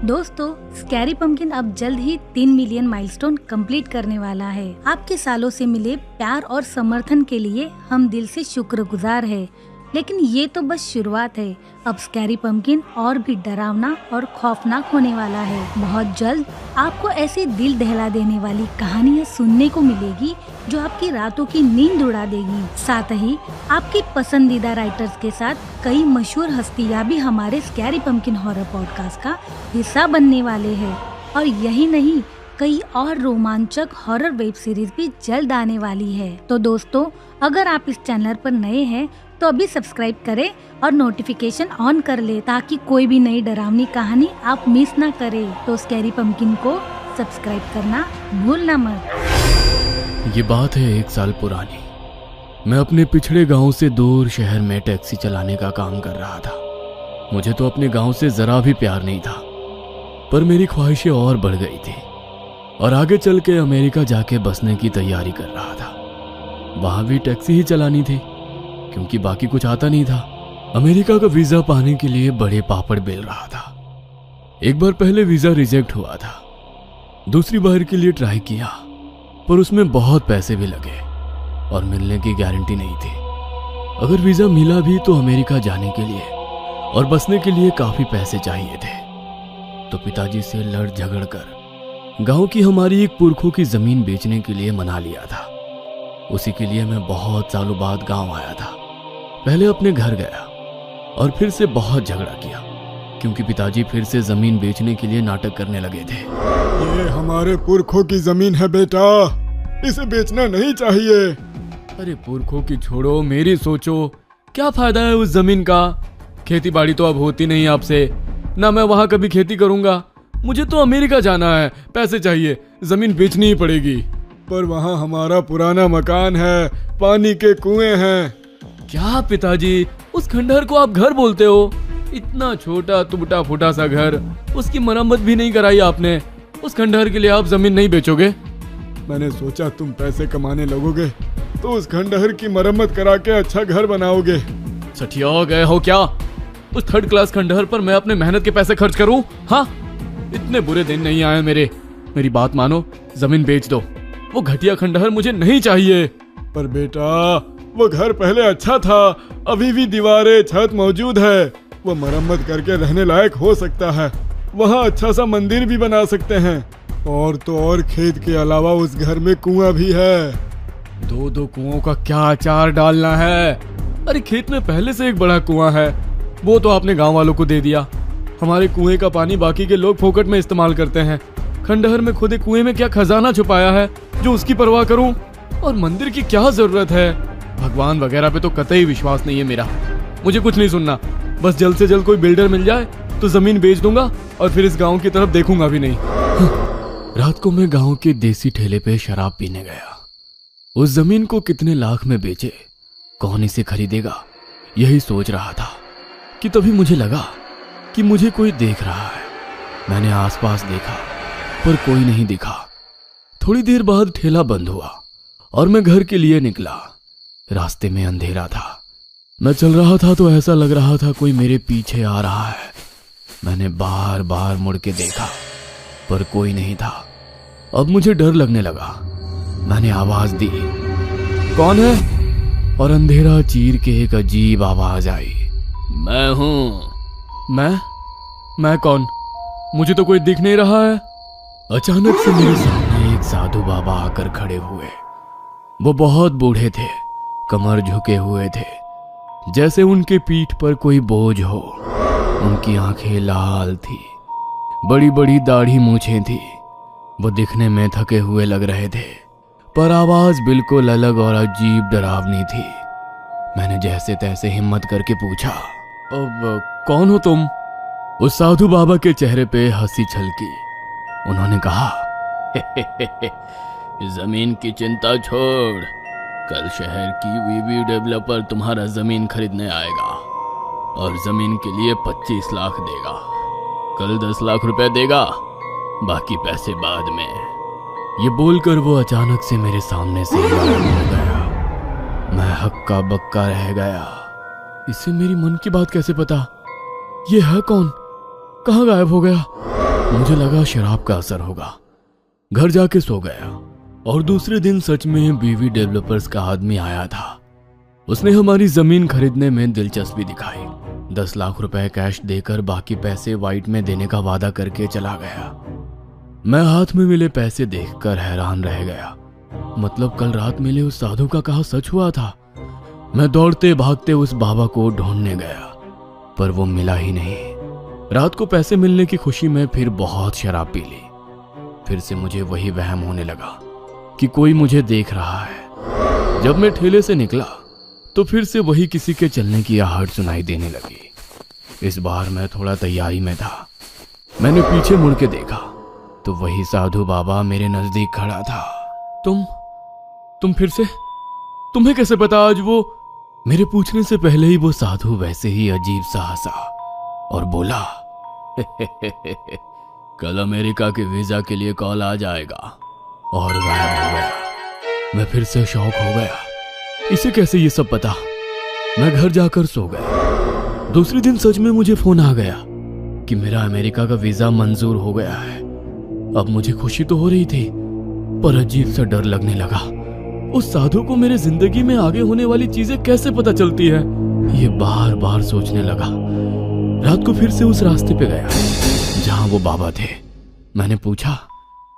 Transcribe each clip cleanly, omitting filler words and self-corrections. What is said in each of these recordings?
दोस्तों, scary pumpkin अब जल्द ही 3 मिलियन माइलस्टोन कंप्लीट करने वाला है। आपके सालों से मिले प्यार और समर्थन के लिए हम दिल से शुक्रगुजार हैं। लेकिन ये तो बस शुरुआत है। अब स्कैरी पंपकिन और भी डरावना और खौफनाक होने वाला है। बहुत जल्द आपको ऐसे दिल दहला देने वाली कहानियाँ सुनने को मिलेगी जो आपकी रातों की नींद उड़ा देगी। साथ ही आपकी पसंदीदा राइटर्स के साथ कई मशहूर हस्तियाँ भी हमारे स्कैरी पंपकिन हॉरर पॉडकास्ट का हिस्सा बनने वाले हैं। और यही नहीं, कई और रोमांचक हॉरर वेब सीरीज भी जल्द आने वाली है। तो दोस्तों, अगर आप इस चैनल पर नए हैं तो अभी सब्सक्राइब करें और नोटिफिकेशन ऑन कर ले ताकि कोई भी नई डरावनी कहानी आप मिस ना करें। तो स्कैरी पंपकिन को सब्सक्राइब करना भूलना मत। ये बात है 1 साल पुरानी। मैं अपने पिछड़े गांव से दूर शहर में टैक्सी चलाने का काम कर रहा था। मुझे तो अपने गांव से जरा भी प्यार नहीं था, पर मेरी ख्वाहिशें और बढ़ गई थी और आगे चल के अमेरिका जाके बसने की तैयारी कर रहा था। वहां भी टैक्सी ही चलानी थी क्योंकि बाकी कुछ आता नहीं था। अमेरिका का वीजा पाने के लिए बड़े पापड़ बेल रहा था। एक बार पहले वीजा रिजेक्ट हुआ था, दूसरी बार के लिए ट्राई किया, पर उसमें बहुत पैसे भी लगे और मिलने की गारंटी नहीं थी। अगर वीजा मिला भी तो अमेरिका जाने के लिए और बसने के लिए काफी पैसे चाहिए थे। तो पिताजी से लड़ झगड़ कर गांव की हमारी एक पुरखों की जमीन बेचने के लिए मना लिया था। उसी के लिए मैं बहुत सालों बाद गांव आया था। पहले अपने घर गया और फिर से बहुत झगड़ा किया क्योंकि पिताजी फिर से जमीन बेचने के लिए नाटक करने लगे थे। ये हमारे पुरखों की जमीन है बेटा, इसे बेचना नहीं चाहिए। अरे पुरखों की छोड़ो, मेरी सोचो। क्या फायदा है उस जमीन का? खेती बाड़ी तो अब होती नहीं आपसे, ना मैं वहां कभी खेती करूंगा। मुझे तो अमेरिका जाना है, पैसे चाहिए, जमीन बेचनी ही पड़ेगी। पर वहाँ हमारा पुराना मकान है, पानी के कुएं हैं। क्या पिताजी, उस खंडहर को आप घर बोलते हो? इतना छोटा टूटा फूटा सा घर, उसकी मरम्मत भी नहीं कराई आपने। उस खंडहर के लिए आप जमीन नहीं बेचोगे? मैंने सोचा तुम पैसे कमाने लगोगे तो उस खंडहर की मरम्मत करा के अच्छा घर बनाओगे। सठिया गए हो क्या? उस 3rd क्लास खंडहर पर मैं अपने मेहनत के पैसे खर्च करूं? हाँ, इतने बुरे दिन नहीं आए मेरे। मेरी बात मानो, जमीन बेच दो। वो घटिया खंडहर मुझे नहीं चाहिए। पर बेटा, वो घर पहले अच्छा था, अभी भी दीवारें छत मौजूद है। वो मरम्मत करके रहने लायक हो सकता है। वहाँ अच्छा सा मंदिर भी बना सकते हैं। और तो और खेत के अलावा उस घर में कुआं भी है। 2 कुओं का क्या अचार डालना है? अरे खेत में पहले से एक बड़ा कुआं है, वो तो आपने गांव वालों को दे दिया। हमारे कुएं का पानी बाकी के लोग फोकट में इस्तेमाल करते हैं। खंडहर में खुदे कुएं में क्या खजाना छुपाया है जो उसकी परवाह करूं? और मंदिर की क्या जरूरत है? भगवान वगैरह पे तो कतई विश्वास नहीं है मेरा। मुझे कुछ नहीं सुनना, बस जल्द से जल्द कोई बिल्डर मिल जाए तो जमीन बेच दूंगा और फिर इस गांव की तरफ देखूंगा भी नहीं। रात को मैं गांव के देसी ठेले पे शराब पीने गया। उस जमीन को कितने लाख में बेचे, कौन इसे खरीदेगा, यही सोच रहा था कि तभी मुझे लगा कि मुझे कोई देख रहा है। मैंने आसपास देखा पर कोई नहीं दिखा। थोड़ी देर बाद ठेला बंद हुआ और मैं घर के लिए निकला। रास्ते में अंधेरा था। मैं चल रहा था तो ऐसा लग रहा था कोई मेरे पीछे आ रहा है। मैंने बार बार मुड़ के देखा पर कोई नहीं था। अब मुझे डर लगने लगा। मैंने आवाज दी, कौन है? और अंधेरा चीर के एक अजीब आवाज आई, मैं हूं। मैं कौन? मुझे तो कोई दिख नहीं रहा है। अचानक से मेरे सामने एक साधु बाबा आकर खड़े हुए। वो बहुत बूढ़े थे, कमर झुके हुए थे, जैसे उनके पीठ पर कोई बोझ हो। उनकी आंखें लाल थी, बड़ी बड़ी दाढ़ी मूछें थी। वो दिखने में थके हुए लग रहे थे, पर आवाज बिल्कुल अलग और अजीब डरावनी थी। मैंने जैसे तैसे हिम्मत करके पूछा, अब कौन हो तुम? उस साधु बाबा के चेहरे पे हंसी छलकी। उन्होंने कहा, जमीन की चिंता छोड़, कल शहर की वीवी डेवलपर तुम्हारा जमीन खरीदने आएगा और जमीन के लिए 25 लाख देगा। कल 10 लाख रुपए देगा, बाकी पैसे बाद में। ये बोलकर वो अचानक से मेरे सामने से गायब हो गया। मैं हक्का बक्का रह गया। इसे मेरी मन की बात कैसे पता? ये है कौन? कहाँ गायब हो गया? मुझे लगा शराब का असर होगा। घर जाके सो गया और दूसरे दिन सच में बीवी डेवलपर्स का आदमी आया था। उसने हमारी जमीन खरीदने में दिलचस्पी दिखाई। 10 लाख रुपए कैश देकर बाकी पैसे वाइट में देने का वादा करके चला गया। मैं हाथ में मिले पैसे देखकर हैरान रह गया। मतलब कल रात मिले उस साधु का कहा सच हुआ था। मैं दौड़ते भागते उस बाबा को ढूंढने गया, पर वो मिला ही नहीं। रात को पैसे मिलने की खुशी में फिर बहुत शराब पी ली। फिर से मुझे वही वहम होने लगा कि कोई मुझे देख रहा है। जब मैं ठेले से निकला तो फिर से वही किसी के चलने की आहट सुनाई देने लगी। इस बार मैं थोड़ा तैयारी में था। मैंने पीछे मुड़ के देखा तो वही साधु बाबा मेरे नजदीक खड़ा था। तुम फिर से? तुम्हें कैसे पता आज वो? मेरे पूछने से पहले ही वो साधु वैसे ही अजीब सा हंसा और बोला, कल अमेरिका के वीजा के लिए कॉल आ जाएगा। और गायब हो गया। मैं फिर से शॉक हो गया। इसे कैसे ये सब पता? मैं घर जाकर सो गया। दूसरे दिन सच में मुझे फोन आ गया कि मेरा अमेरिका का वीजा मंजूर हो गया है। अब मुझे खुशी तो हो रही थी, पर अजीब सा डर लगने लगा। उस साधु को मेरे जिंदगी में आगे होने वाली चीजें कैसे पता चलती है, ये बार बार सोचने लगा। रात को फिर से उस रास्ते पे गया जहां वो बाबा थे। मैंने पूछा,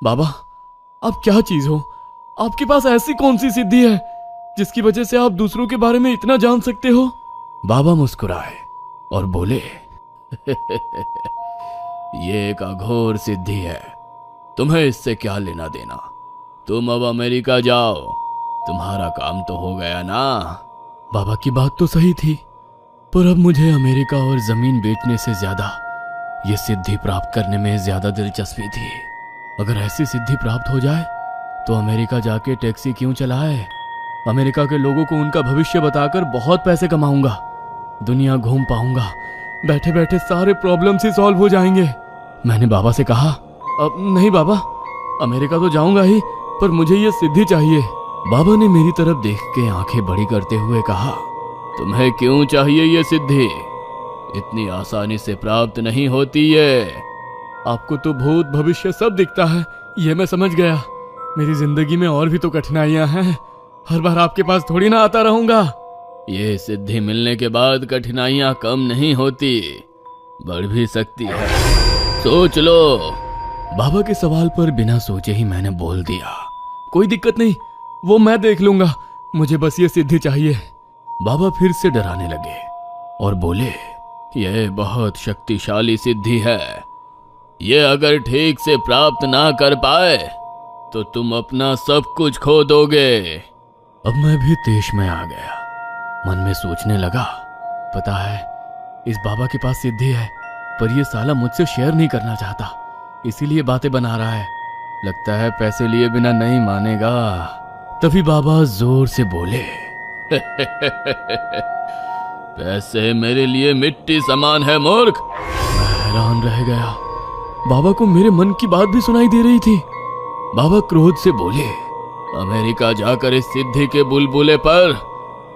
बाबा आप क्या चीज हो? आपके पास ऐसी कौन सी सिद्धि है जिसकी वजह से आप दूसरों के बारे में इतना जान सकते हो? बाबा मुस्कुराए और बोले, ये एक अघोर सिद्धि है, तुम्हें इससे क्या लेना देना? तुम अब अमेरिका जाओ, तुम्हारा काम तो हो गया ना। बाबा की बात तो सही थी, पर अब मुझे अमेरिका और जमीन बेचने से ज्यादा ये सिद्धि प्राप्त करने में ज्यादा दिलचस्पी थी। अगर ऐसी सिद्धि प्राप्त हो जाए तो अमेरिका जाके टैक्सी क्यों चलाए? अमेरिका के लोगों को उनका भविष्य बताकर बहुत पैसे कमाऊंगा, दुनिया घूम पाऊंगा, बैठे बैठे सारे प्रॉब्लम्स ही सॉल्व हो जाएंगे। मैंने बाबा से कहा, अब नहीं बाबा, अमेरिका तो जाऊंगा ही, पर मुझे ये सिद्धि चाहिए। बाबा ने मेरी तरफ देख के आंखें बड़ी करते हुए कहा, तुम्हें क्यों चाहिए ये सिद्धि? इतनी आसानी से प्राप्त नहीं होती ये। आपको तो भूत भविष्य सब दिखता है, ये मैं समझ गया। मेरी जिंदगी में और भी तो कठिनाइयां हैं, हर बार आपके पास थोड़ी ना आता रहूंगा। ये सिद्धि मिलने के बाद कठिनाइयां कम नहीं होती, बढ़ भी सकती है, सोच लो। बाबा के सवाल पर बिना सोचे ही मैंने बोल दिया, कोई दिक्कत नहीं, वो मैं देख लूंगा, मुझे बस ये सिद्धि चाहिए। बाबा फिर से डराने लगे और बोले, यह बहुत शक्तिशाली सिद्धि है, ये अगर ठीक से प्राप्त ना कर पाए तो तुम अपना सब कुछ खो दोगे। अब मैं भी देश में आ गया। मन में सोचने लगा, पता है इस बाबा के पास सिद्धि है, पर ये साला मुझसे शेयर नहीं करना चाहता, इसीलिए बातें बना रहा है। लगता है पैसे लिए बिना नहीं मानेगा। तभी बाबा जोर से बोले, पैसे मेरे लिए मिट्टी समान है मूर्ख। मैं हैरान रह गया। बाबा को मेरे मन की बात भी सुनाई दे रही थी। बाबा क्रोध से बोले, अमेरिका जाकर इस सिद्धि के बुलबुले पर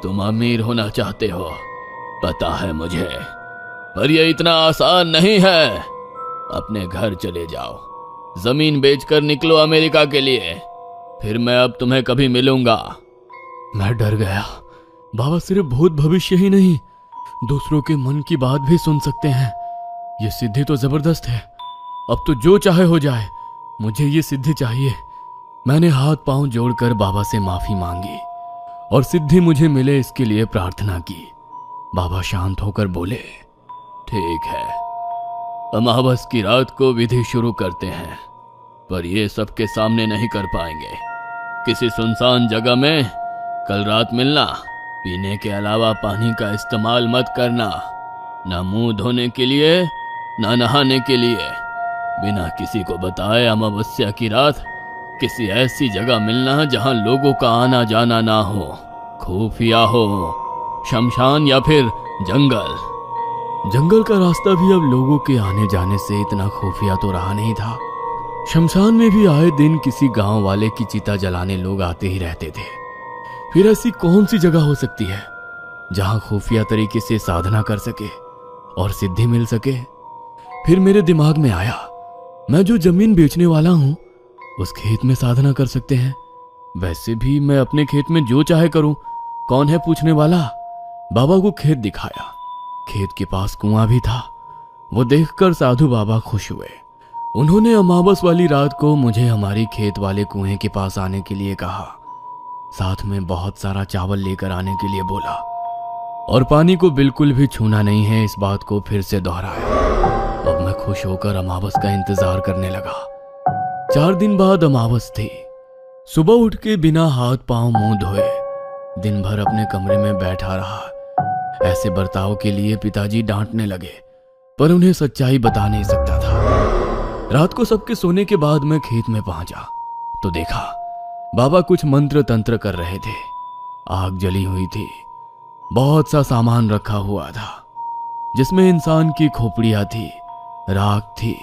तुम अमीर होना चाहते हो, पता है मुझे, पर यह इतना आसान नहीं है। अपने घर चले जाओ, जमीन बेचकर निकलो अमेरिका के लिए, फिर मैं अब तुम्हें कभी मिलूंगा। मैं डर गया। बाबा सिर्फ भूत भविष्य ही नहीं, दूसरों के मन की बात भी सुन सकते हैं। ये सिद्धि तो जबरदस्त है, अब तो जो चाहे हो जाए, मुझे ये सिद्धि चाहिए। मैंने हाथ पांव जोड़कर बाबा से माफी मांगी और सिद्धि मुझे मिले इसके लिए प्रार्थना की। बाबा शांत होकर बोले, ठीक है, अमावस की रात को विधि शुरू करते हैं, पर ये सबके सामने नहीं कर पाएंगे। किसी सुनसान जगह में कल रात मिलना। पीने के अलावा पानी का इस्तेमाल मत करना, ना मुंह धोने के लिए ना नहाने के लिए। बिना किसी को बताए अमावस्या की रात किसी ऐसी जगह मिलना जहां लोगों का आना जाना ना हो, खुफिया हो, शमशान या फिर जंगल। जंगल का रास्ता भी अब लोगों के आने जाने से इतना खुफिया तो रहा नहीं था। शमशान में भी आए दिन किसी गांव वाले की चिता जलाने लोग आते ही रहते थे। फिर ऐसी कौन सी जगह हो सकती है जहां खुफिया तरीके से साधना कर सके और सिद्धि मिल सके? फिर मेरे दिमाग में आया, मैं जो जमीन बेचने वाला हूं उस खेत में साधना कर सकते हैं। वैसे भी मैं अपने खेत में जो चाहे करूं, कौन है पूछने वाला। बाबा को खेत दिखाया। खेत के पास कुआं भी था। वो देखकर साधु बाबा खुश हुए। उन्होंने अमावस वाली रात को मुझे हमारी खेत वाले कुएं के पास आने के लिए कहा। साथ में बहुत सारा चावल लेकर आने के लिए बोला और पानी को बिल्कुल भी छूना नहीं है, इस बात को फिर से दोहराया। अब मैं खुश होकर अमावस का इंतजार करने लगा। 4 दिन बाद अमावस थी। सुबह उठ के बिना हाथ पांव मुंह धोए दिन भर अपने कमरे में बैठा रहा। ऐसे बर्ताव के लिए पिताजी डांटने लगे, पर उन्हें सच्चाई बता नहीं सकता था। रात को सबके सोने के बाद मैं खेत में पहुंचा तो देखा बाबा कुछ मंत्र तंत्र कर रहे थे। आग जली हुई थी। बहुत सा सामान रखा हुआ था, जिसमें इंसान की खोपड़ियां थी, राख थी,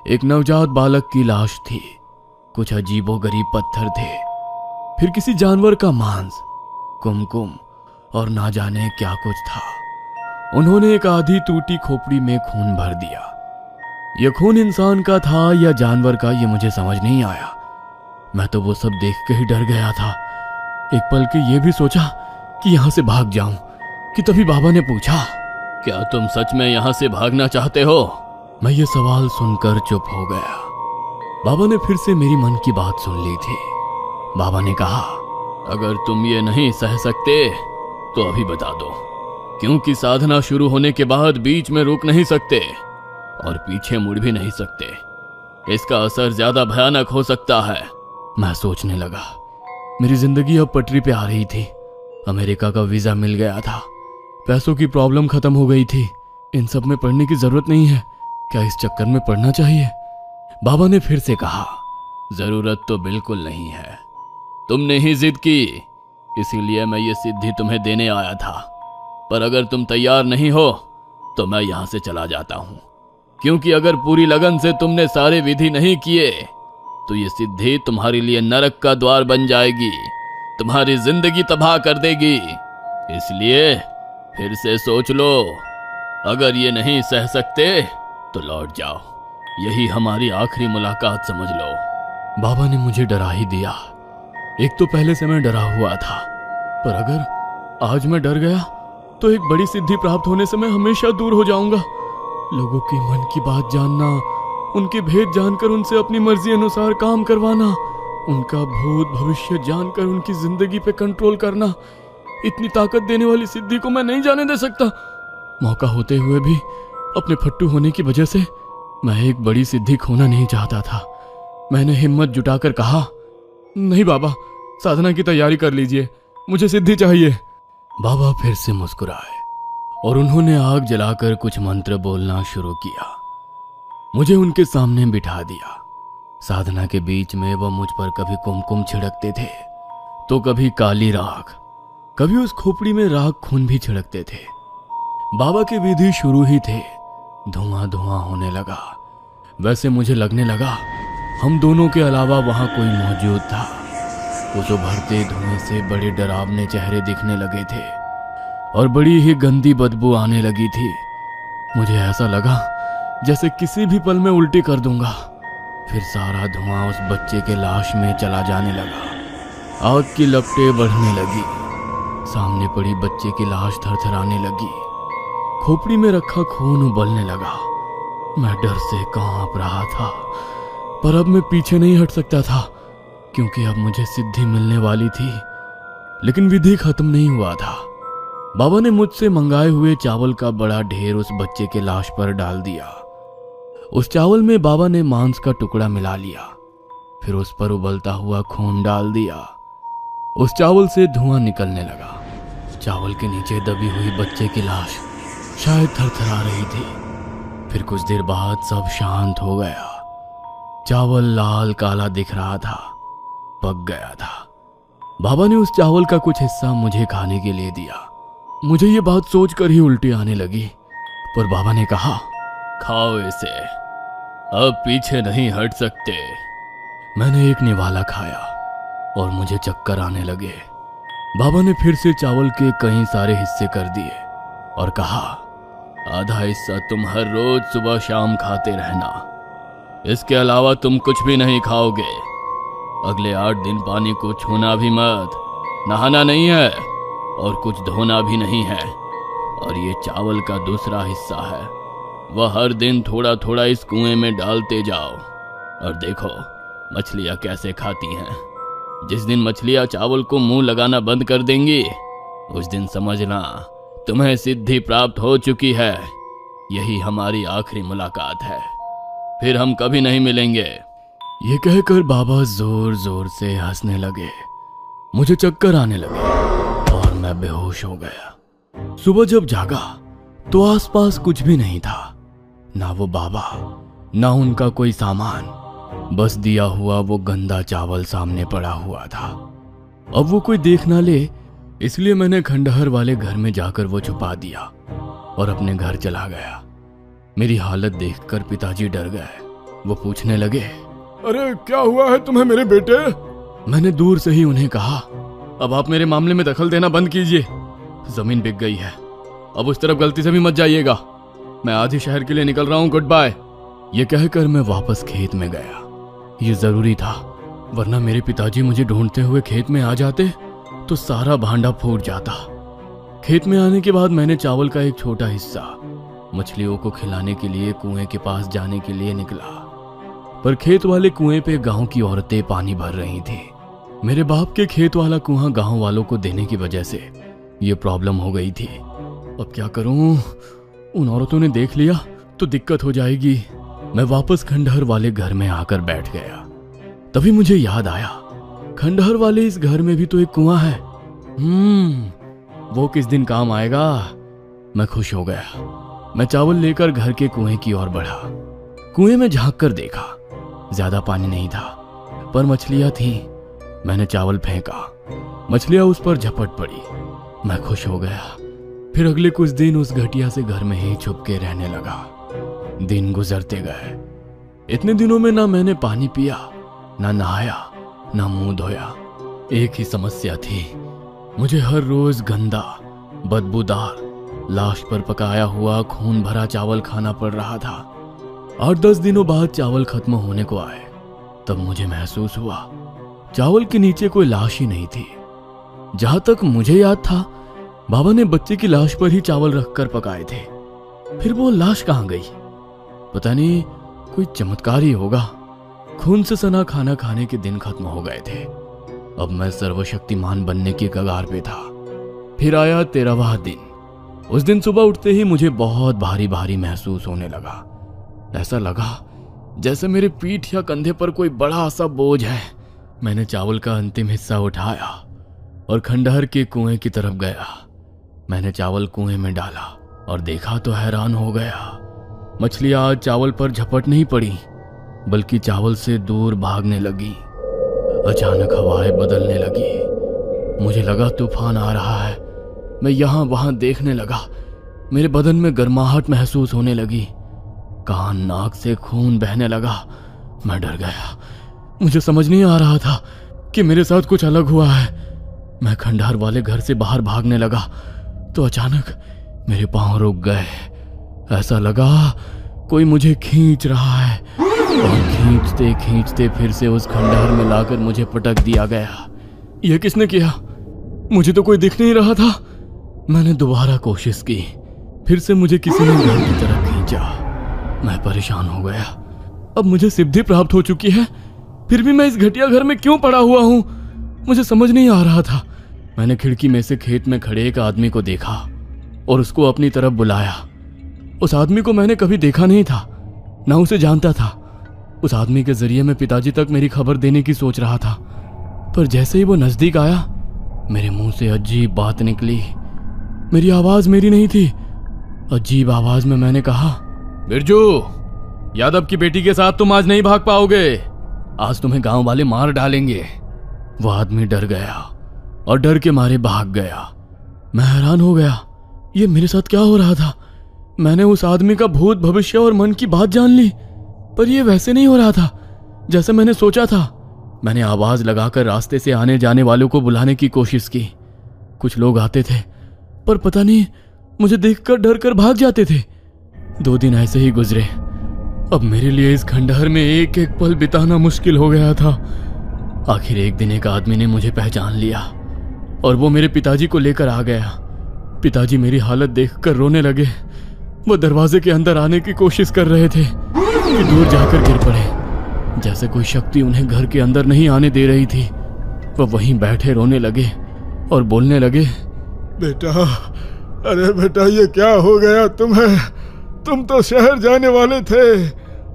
एक नवजात बालक की लाश थी, कुछ अजीबोगरीब पत्थर थे, फिर किसी जानवर का मांस, कुमकुम और ना जाने क्या कुछ था। उन्होंने एक आधी टूटी खोपड़ी में खून भर दिया। यह खून इंसान का था या जानवर का, यह मुझे समझ नहीं आया। मैं तो वो सब देख के ही डर गया था। एक पल के ये भी सोचा कि यहां से भाग जाऊं कि तभी बाबा ने पूछा, क्या तुम सच में यहां से भागना चाहते हो? मैं ये सवाल सुनकर चुप हो गया। बाबा ने फिर से मेरी मन की बात सुन ली थी। बाबा ने कहा, अगर तुम ये नहीं सह सकते तो अभी बता दो, क्योंकि साधना शुरू होने के बाद बीच में रुक नहीं सकते और पीछे मुड़ भी नहीं सकते। इसका असर ज्यादा भयानक हो सकता है। मैं सोचने लगा। मेरी जिंदगी अब पटरी पे आ रही थी। अमेरिका का वीजा मिल गया था। पैसों की प्रॉब्लम खत्म हो गई थी। इन सब में पढ़ने की जरूरत नहीं है। क्या इस चक्कर में पढ़ना चाहिए? बाबा ने फिर से कहा, जरूरत तो बिल्कुल नहीं है। तुमने ही जिद की, इसीलिए मैं ये सिद्धि तुम्हें देने आया था। पर अगर तुम तैयार नहीं हो तो मैं यहां से चला जाता हूं, क्योंकि अगर पूरी लगन से तुमने सारे विधि नहीं किए तो ये सिद्धि तुम्हारे लिए नरक का द्वार बन जाएगी, तुम्हारी जिंदगी तबाह कर देगी। इसलिए फिर से सोच लो। अगर ये नहीं सह सकते तो लौट जाओ। यही हमारी आखिरी मुलाकात समझ लो। बाबा ने मुझे डरा ही दिया। एक तो पहले से मैं डरा हुआ था, पर अगर आज मैं डर गया तो एक बड़ी सिद्धि प्राप्त होने से मैं हमेशा दूर हो जाऊंगा। लोगों की मन की बात जानना, उनके भेद जानकर उनसे अपनी मर्जी अनुसार काम करवाना, उनका भूत भविष्य जानकर उनकी जिंदगी पे कंट्रोल करना, इतनी ताकत देने वाली सिद्धि को मैं नहीं जाने दे सकता। मौका होते हुए भी अपने फट्टू होने की वजह से मैं एक बड़ी सिद्धि खोना नहीं चाहता था। मैंने हिम्मत जुटाकर कहा, नहीं बाबा, साधना की तैयारी कर लीजिए, मुझे सिद्धि चाहिए। बाबा फिर से मुस्कुराए और उन्होंने आग जलाकर कुछ मंत्र बोलना शुरू किया। मुझे उनके सामने बिठा दिया। साधना के बीच में वह मुझ पर कभी कुमकुम छिड़कते थे तो कभी काली राख, कभी उस खोपड़ी में राख खून भी छिड़कते थे। बाबा की विधि शुरू ही थे। धुआं धुआं होने लगा। वैसे मुझे लगने लगा हम दोनों के अलावा वहां कोई मौजूद था। उस उभरते धुएं से बड़े डरावने चेहरे दिखने लगे थे और बड़ी ही गंदी बदबू आने लगी थी। मुझे ऐसा लगा जैसे किसी भी पल में उल्टी कर दूंगा। फिर सारा धुआं उस बच्चे के लाश में चला जाने लगा। आग की लपटें बढ़ने लगी। सामने पड़ी बच्चे की लाश थरथराने लगी। खोपड़ी में रखा खून उबलने लगा। मैं डर से कांप रहा था, पर अब मैं पीछे नहीं हट सकता था, क्योंकि अब मुझे सिद्धि मिलने वाली थी। लेकिन विधि खत्म नहीं हुआ था। बाबा ने मुझसे मंगाए हुए चावल का बड़ा ढेर उस बच्चे के लाश पर डाल दिया। उस चावल में बाबा ने मांस का टुकड़ा मिला लिया, फिर उस पर उबलता हुआ खून डाल दिया। उस चावल से धुआं निकलने लगा। चावल के नीचे दबी हुई बच्चे की लाश शायद थरथरा रही थी। फिर कुछ देर बाद सब शांत हो गया। चावल लाल काला दिख रहा था, पक गया था। बाबा ने उस चावल का कुछ हिस्सा मुझे खाने के लिए दिया। मुझे ये बात सोचकर ही उल्टी आने लगी, पर बाबा ने कहा, खाओ इसे, अब पीछे नहीं हट सकते। मैंने एक निवाला खाया और मुझे चक्कर आने लगे। बाबा ने फिर से चावल के कई सारे हिस्से कर दिए और कहा, आधा हिस्सा तुम हर रोज सुबह शाम खाते रहना। इसके अलावा तुम कुछ भी नहीं खाओगे। अगले 8 दिन पानी को छूना भी मत, नहाना नहीं है और कुछ धोना भी नहीं है। और ये चावल का दूसरा हिस्सा है, वह हर दिन थोड़ा थोड़ा इस कुएं में डालते जाओ। और देखो मछलियाँ कैसे खाती हैं। जिस दिन मछलियाँ चावल को मुंह लगाना बंद कर देंगी, उस दिन समझना तुम्हें सिद्धि प्राप्त हो चुकी है। यही हमारी आखिरी मुलाकात है, फिर हम कभी नहीं मिलेंगे। ये कहकर बाबा जोर जोर से हंसने लगे। मुझे चक्कर आने लगे और मैं बेहोश हो गया। सुबह जब जागा तो आसपास कुछ भी नहीं था, ना वो बाबा ना उनका कोई सामान, बस दिया हुआ वो गंदा चावल सामने पड़ा हुआ था। अब वो कोई देख ना ले, इसलिए मैंने खंडहर वाले घर में जाकर वो छुपा दिया और अपने घर चला गया। मेरी हालत देखकर पिताजी डर गए। वो पूछने लगे, अरे क्या हुआ है तुम्हें मेरे बेटे? मैंने दूर से ही उन्हें कहा, अब आप मेरे मामले में दखल देना बंद कीजिए। जमीन बिक गई है, अब उस तरफ गलती से भी मत जाइएगा। मैं आधी शहर के लिए निकल रहा हूँ, गुड बाय। ये कहकर मैं वापस खेत में गया। ये जरूरी था, वरना मेरे पिताजी मुझे ढूंढते हुए खेत में आ जाते तो सारा भांडा फूट जाता। खेत में आने के बाद मैंने चावल का एक छोटा हिस्सा मछलियों को खिलाने के लिए कुएं के पास जाने के लिए निकला, पर खेत वाले कुएं पे गांव की औरतें पानी भर रही थी। मेरे बाप के खेत वाला कुआं गांव वालों को देने की वजह से ये प्रॉब्लम हो गई थी। अब क्या करूं? उन औरतों ने देख लिया तो दिक्कत हो जाएगी। मैं वापस खंडहर वाले घर में आकर बैठ गया। तभी मुझे याद आया, खंडहर वाले इस घर में भी तो एक कुआं है। वो किस दिन काम आएगा। मैं खुश हो गया। मैं चावल लेकर घर के कुएं की ओर बढ़ा। कुएं में झांक कर देखा, ज्यादा पानी नहीं था, पर मछलियां थीं। मैंने चावल फेंका, मछलियां उस पर झपट पड़ी। मैं खुश हो गया। फिर अगले कुछ दिन उस घटिया से घर में ही छुप के रहने लगा। दिन गुजरते गए। इतने दिनों में ना मैंने पानी पिया, ना नहाया, ना मुंह धोया। एक ही समस्या थी, मुझे हर रोज गंदा बदबूदार लाश पर पकाया हुआ खून भरा चावल खाना पड़ रहा था। 8-10 दिनों बाद चावल खत्म होने को आए, तब मुझे महसूस हुआ चावल के नीचे कोई लाश ही नहीं थी। जहां तक मुझे याद था, बाबा ने बच्चे की लाश पर ही चावल रखकर पकाए थे। फिर वो लाश कहां गई? पता नहीं, कोई चमत्कार ही होगा। खून से सना खाना खाने के दिन खत्म हो गए थे। अब मैं सर्वशक्तिमान बनने की कगार पे था। फिर आया 13वां दिन। उस दिन सुबह उठते ही मुझे बहुत भारी भारी महसूस होने लगा। ऐसा लगा जैसे मेरे पीठ या कंधे पर कोई बड़ा सा बोझ है। मैंने चावल का अंतिम हिस्सा उठाया और खंडहर के कुएं की तरफ गया। मैंने चावल कुएं में डाला और देखा तो हैरान हो गया। मछलियां आज चावल पर झपट नहीं पड़ी, बल्कि चावल से दूर भागने लगी। अचानक हवाएं बदलने लगी। मुझे लगा तूफान आ रहा है। मैं यहाँ वहां देखने लगा। मेरे बदन में गर्माहट महसूस होने लगी। कान नाक से खून बहने लगा। मैं डर गया। मुझे समझ नहीं आ रहा था कि मेरे साथ कुछ अलग हुआ है। मैं खंडहर वाले घर से बाहर भागने लगा तो अचानक मेरे पांव रुक गए। ऐसा लगा कोई मुझे खींच रहा है और खींचते खींचते फिर से उस खंडहर में लाकर मुझे पटक दिया गया। यह किसने किया? मुझे तो कोई दिख नहीं रहा था। मैंने दोबारा कोशिश की, फिर से मुझे किसी ने घर की तरफ खींचा। मैं परेशान हो गया। अब मुझे सिद्धि प्राप्त हो चुकी है, फिर भी मैं इस घटिया घर में क्यों पड़ा हुआ हूं? मुझे समझ नहीं आ रहा था। मैंने खिड़की में से खेत में खड़े एक आदमी को देखा और उसको अपनी तरफ बुलाया। उस आदमी को मैंने कभी देखा नहीं था, ना उसे जानता था। उस आदमी के जरिए मैं पिताजी तक मेरी खबर देने की सोच रहा था, पर जैसे ही वो नजदीक आया, मेरे मुंह से अजीब बात निकली। मेरी आवाज मेरी नहीं थी। अजीब आवाज में मैंने कहा, बिरजू, यादव की बेटी के साथ तुम आज नहीं भाग पाओगे। आज तुम्हें गांव वाले मार डालेंगे। वो आदमी डर गया और डर के मारे भाग गया। मैं हैरान हो गया, ये मेरे साथ क्या हो रहा था? मैंने उस आदमी का भूत, भविष्य और मन की बात जान ली, पर यह वैसे नहीं हो रहा था जैसे मैंने सोचा था। मैंने आवाज लगाकर रास्ते से आने जाने वालों को बुलाने की कोशिश की। कुछ लोग आते थे, पर पता नहीं मुझे देखकर डर कर भाग जाते थे। 2 दिन ऐसे ही गुजरे। अब मेरे लिए इस खंडहर में एक एक पल बिताना मुश्किल हो गया था। आखिर एक दिन एक आदमी ने मुझे पहचान लिया और वो मेरे पिताजी को लेकर आ गया। पिताजी मेरी हालत देखकर रोने लगे। वो दरवाजे के अंदर आने की कोशिश कर रहे थे कि दूर जाकर गिर पड़े। जैसे कोई शक्ति उन्हें घर के अंदर नहीं आने दे रही थी। वो वहीं बैठे रोने लगे और बोलने लगे, बेटा, अरे बेटा, ये क्या हो गया तुम्हें? तुम तो शहर जाने वाले थे,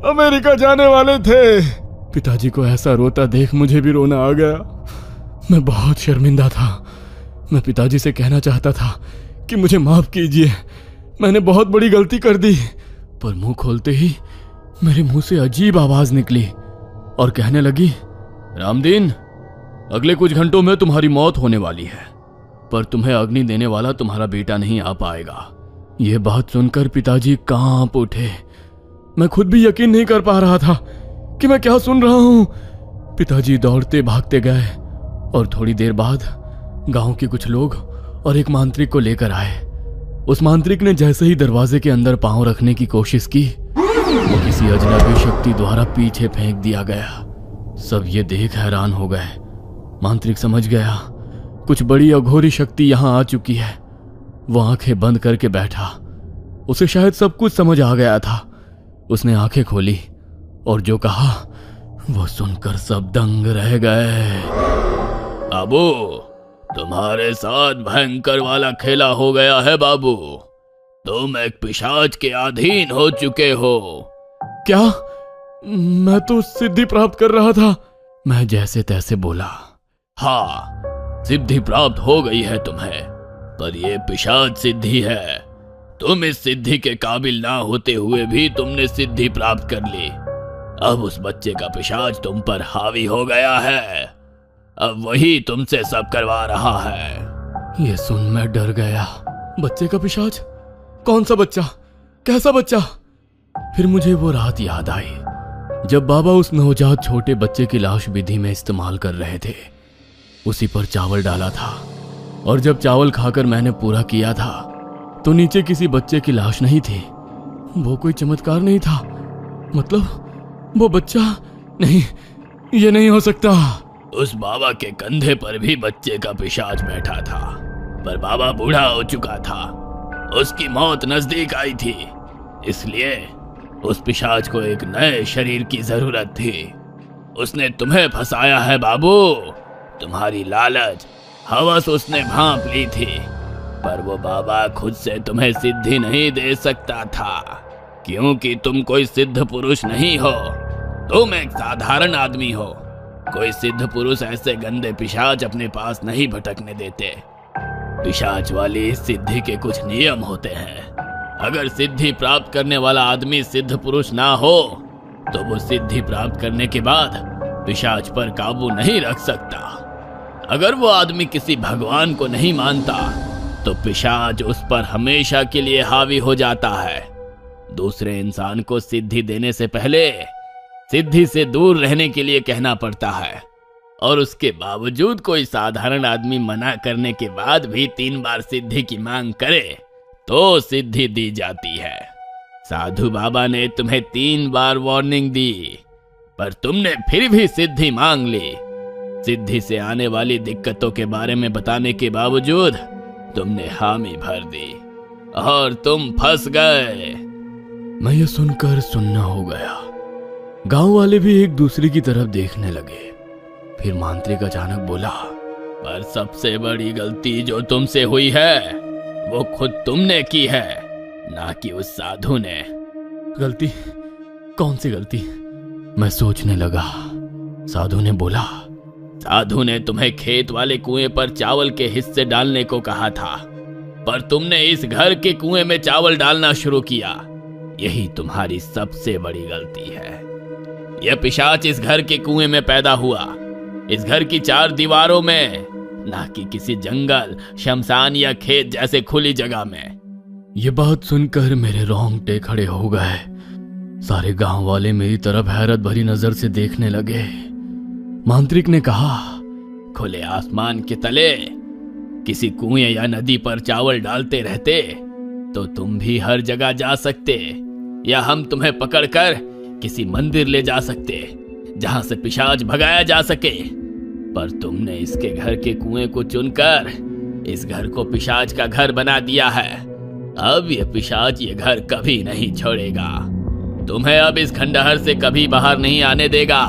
अमेरिका जाने वाले थे। पिताजी को ऐसा रोता देख मुझे भी रोना आ गया। मैं बहुत शर्मिंदा था। मैं पिताजी से कहना चाहता था कि मुझे माफ कीजिए, मैंने बहुत बड़ी गलती कर दी। पर मुंह खोलते ही मेरे मुंह से अजीब आवाज निकली और कहने लगी, रामदीन, अगले कुछ घंटों में तुम्हारी मौत होने वाली है, पर तुम्हें अग्नि देने वाला तुम्हारा बेटा नहीं आ पाएगा। यह बात सुनकर पिताजी कांप उठे। मैं खुद भी यकीन नहीं कर पा रहा था कि मैं क्या सुन रहा हूं। पिताजी दौड़ते भागते गए और थोड़ी देर बाद गांव के कुछ लोग और एक मांत्रिक को लेकर आए। उस मांत्रिक ने जैसे ही दरवाजे के अंदर पांव रखने की कोशिश की, वो किसी अजनबी शक्ति द्वारा पीछे फेंक दिया गया। सब ये देख हैरान हो गए। मांत्रिक समझ गया कुछ बड़ी अघोरी शक्ति यहां आ चुकी है। वो आंखें बंद करके बैठा। उसे शायद सब कुछ समझ आ गया था। उसने आंखें खोली और जो कहा वो सुनकर सब दंग रह गए। बाबू, तुम्हारे साथ भयंकर वाला खेला हो गया है बाबू। तुम एक पिशाच के अधीन हो चुके हो। क्या? मैं तो सिद्धि प्राप्त कर रहा था। मैं जैसे तैसे बोला, हाँ, सिद्धि प्राप्त हो गई है तुम्हें, पर यह पिशाच सिद्धि है। तुम इस सिद्धि के काबिल ना होते हुए भी तुमने सिद्धि प्राप्त कर ली। अब उस बच्चे का पिशाच तुम पर हावी हो गया है। अब वही तुमसे सब करवा रहा है। ये सुन मैं डर गया। बच्चे का पिशाच? कौन सा बच्चा? कैसा बच्चा? फिर मुझे वो रात याद आई जब बाबा उस नवजात छोटे बच्चे की लाश विधि में इस्तेमाल कर रहे थे। उसी पर चावल डाला था और जब चावल खाकर मैंने पूरा किया था तो नीचे किसी बच्चे की लाश नहीं थी। वो कोई चमत्कार नहीं था। मतलब वो बच्चा नहीं, ये नहीं हो सकता। उस बाबा के कंधे पर भी बच्चे का पिशाच बैठा था, पर बाबा बूढ़ा हो चुका था। उसकी मौत नजदीक आई थी, इसलिए उस पिशाच को एक नए शरीर की जरूरत थी। उसने तुम्हें फंसाया है बाबू। तुम्हारी लालच, हवस उसने भांप ली थी, पर वो बाबा खुद से तुम्हें सिद्धि नहीं दे सकता था, क्योंकि तुम कोई सिद्ध पुरुष नहीं हो। तुम एक साधारण आदमी हो। कोई सिद्ध पुरुष ऐसे गंदे पिशाच अपने पास नहीं भटकने देते। पिशाच वाली सिद्धि के कुछ नियम होते हैं। अगर सिद्धि प्राप्त करने वाला आदमी सिद्ध पुरुष ना हो तो वो सिद्धि प्राप्त करने के बाद पिशाच पर काबू नहीं रख सकता। अगर वो आदमी किसी भगवान को नहीं मानता तो पिशाच उस पर हमेशा के लिए हावी हो जाता है। दूसरे इंसान को सिद्धि देने से पहले सिद्धि से दूर रहने के लिए कहना पड़ता है, और उसके बावजूद कोई साधारण आदमी मना करने के बाद भी 3 बार सिद्धि की मांग करे तो सिद्धि दी जाती है। साधु बाबा ने तुम्हें 3 बार वार्निंग दी, पर तुमने फिर भी सिद्धि मांग ली। सिद्धि से आने वाली दिक्कतों के बारे में बताने के बावजूद तुमने हामी भर दी और तुम फंस गए। मैं ये सुनकर सुन्ना हो गया। गांव वाले भी एक दूसरे की तरफ देखने लगे। फिर मांत्रिक अचानक बोला, पर सबसे बड़ी गलती जो तुमसे हुई है वो खुद तुमने की है, ना कि उस साधु ने। गलती? कौन सी गलती? मैं सोचने लगा। साधु ने बोला, साधु ने तुम्हें खेत वाले कुएं पर चावल के हिस्से डालने को कहा था, पर तुमने इस घर के कुएं में चावल डालना शुरू किया। यही तुम्हारी सबसे बड़ी गलती है। यह पिशाच इस घर के कुएं में पैदा हुआ, इस घर की 4 दीवारों में, ना कि किसी जंगल, शमशान या खेत जैसे खुली जगह में। ये बात सुनकर मेरे रोंगटे खड़े हो गए। सारे गांव वाले मेरी तरफ हैरत भरी नजर से देखने लगे। मांत्रिक ने कहा, खुले आसमान के तले किसी कुएं या नदी पर चावल डालते रहते तो तुम भी हर जगह जा सकते, या हम तुम्हें पकड़कर किसी मंदिर ले जा सकते जहां से पिशाच भगाया जा सके, पर तुमने इसके घर के कुएं को चुनकर इस घर को पिशाच का घर बना दिया है। अब ये पिशाच ये घर कभी नहीं छोड़ेगा। तुम्हें अब इस खंडहर से कभी बाहर नहीं आने देगा,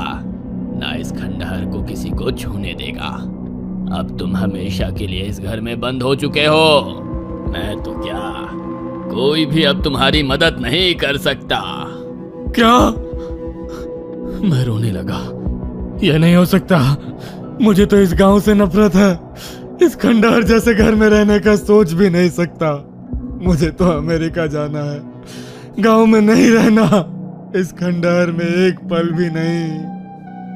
ना इस खंडहर को किसी को छूने देगा। अब तुम हमेशा के लिए इस घर में बंद हो चुके हो। मैं तो क्या, कोई भी अब तुम्हारी मदद नहीं कर सकता। क्या? मैं रोने लगा। यह नहीं हो सकता। मुझे तो इस गांव से नफरत है। इस खंडहर जैसे घर में रहने का सोच भी नहीं सकता। मुझे तो अमेरिका जाना है, गांव में नहीं रहना, इस खंडहर में एक पल भी नहीं।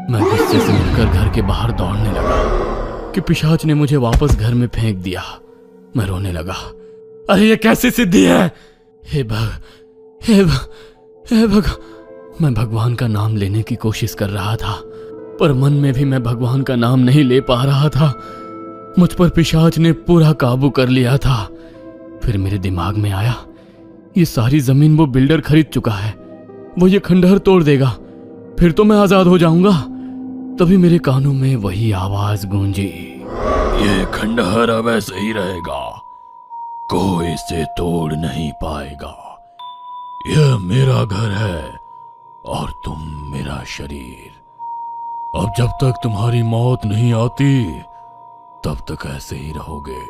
मैं गुस्से से उठकर घर के बाहर दौड़ने लगा कि पिशाच ने मुझे वापस घर में फेंक दिया। मैं रोने लगा। अरे ये कैसी सिद्धि है? हे भग, मैं भगवान का नाम लेने की कोशिश कर रहा था, पर मन में भी मैं भगवान का नाम नहीं ले पा रहा था। मुझ पर पिशाच ने पूरा काबू कर लिया था। फिर मेरे दिमाग में आया, ये सारी जमीन वो बिल्डर खरीद चुका है, वो ये खंडहर तोड़ देगा, फिर तो मैं आजाद हो जाऊंगा। तभी मेरे कानों में वही आवाज गूंजी, ये खंडहर अब ऐसे ही रहेगा, कोई इसे तोड़ नहीं पाएगा। यह मेरा घर है और तुम मेरा शरीर। अब जब तक तुम्हारी मौत नहीं आती तब तक ऐसे ही रहोगे,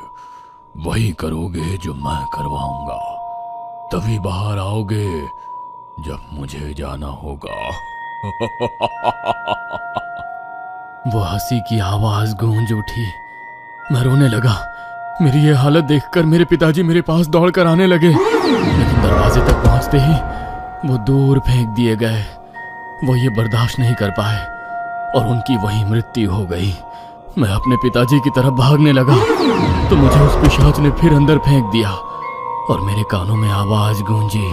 वही करोगे जो मैं करवाऊंगा। तभी बाहर आओगे जब मुझे जाना होगा। वो हंसी की आवाज गूंज उठी। मैं रोने लगा। मेरी ये हालत देखकर मेरे पिताजी मेरे पास दौड़कर आने लगे, लेकिन दरवाजे तक पहुंचते ही वो दूर फेंक दिए गए। वो ये बर्दाश्त नहीं कर पाए और उनकी वही मृत्यु हो गई। मैं अपने पिताजी की तरफ भागने लगा तो मुझे उस पिशाच ने फिर अंदर फेंक दिया और मेरे कानों में आवाज गूंजी,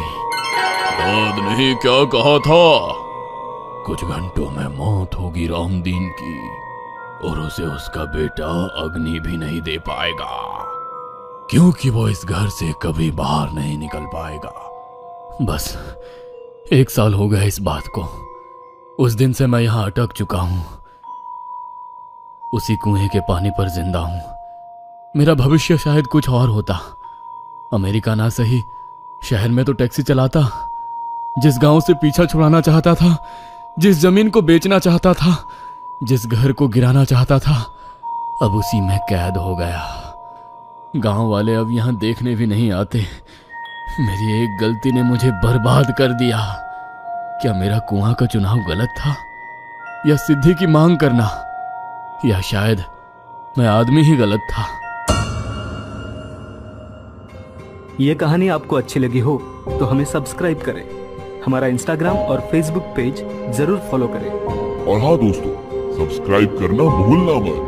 याद नहीं क्या कहा था? कुछ घंटों में मौत होगी रामदीन की और उसे उसका बेटा अग्नि भी नहीं दे पाएगा, क्योंकि वो इस घर से कभी बाहर नहीं निकल पाएगा। बस 1 साल हो गया इस बात को। उस दिन से मैं यहां अटक चुका हूं, उसी कुएं के पानी पर जिंदा हूं। मेरा भविष्य शायद कुछ और होता। अमेरिका ना सही, शहर में तो टैक्सी चलाता। जिस गांव से पीछा छुड़ाना चाहता था, जिस जमीन को बेचना चाहता था, जिस घर को गिराना चाहता था, अब उसी में कैद हो गया। गांव वाले अब यहां देखने भी नहीं आते। मेरी एक गलती ने मुझे बर्बाद कर दिया। क्या मेरा कुआं का चुनाव गलत था, या सिद्धि की मांग करना, या शायद मैं आदमी ही गलत था? ये कहानी आपको अच्छी लगी हो तो हमें सब्सक्राइब करें, हमारा इंस्टाग्राम और फेसबुक पेज जरूर फॉलो करें। और हाँ दोस्तों, सब्सक्राइब करना भूलना मत।